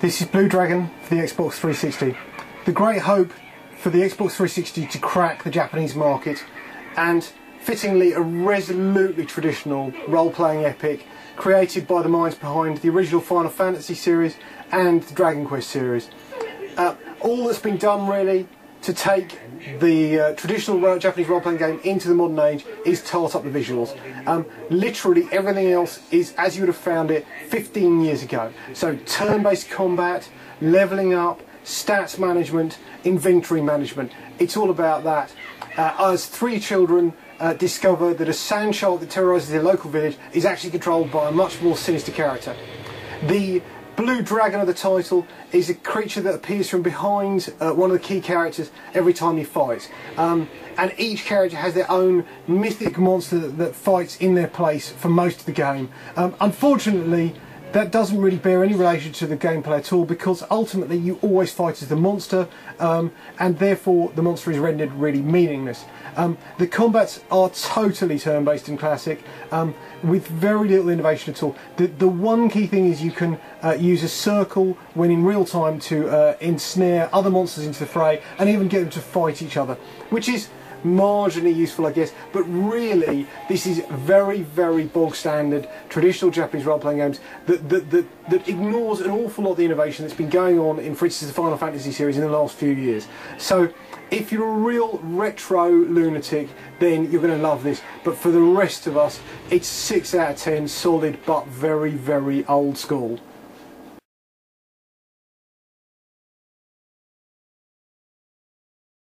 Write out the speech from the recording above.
This is Blue Dragon for the Xbox 360. The great hope for the Xbox 360 to crack the Japanese market, and fittingly a resolutely traditional role-playing epic created by the minds behind the original Final Fantasy series and the Dragon Quest series. All that's been done really to take the traditional Japanese role-playing game into the modern age is tart up the visuals. Literally everything else is as you would have found it 15 years ago. So turn-based combat, levelling up, stats management, inventory management. It's all about that. As three children discover that a sand shark that terrorises their local village is actually controlled by a much more sinister character. The Blue Dragon of the title is a creature that appears from behind one of the key characters every time he fights. And each character has their own mythic monster that fights in their place for most of the game. Unfortunately, that doesn't really bear any relation to the gameplay at all, because ultimately you always fight as the monster, and therefore the monster is rendered really meaningless. The combats are totally turn-based and classic, with very little innovation at all. The one key thing is you can use a circle when in real time to ensnare other monsters into the fray and even get them to fight each other, which is marginally useful, I guess, but really this is very, very bog standard traditional Japanese role-playing games that ignores an awful lot of the innovation that's been going on in, for instance, the Final Fantasy series in the last few years. So if you're a real retro lunatic, then you're going to love this, but for the rest of us it's 6 out of 10 solid but very, very old school.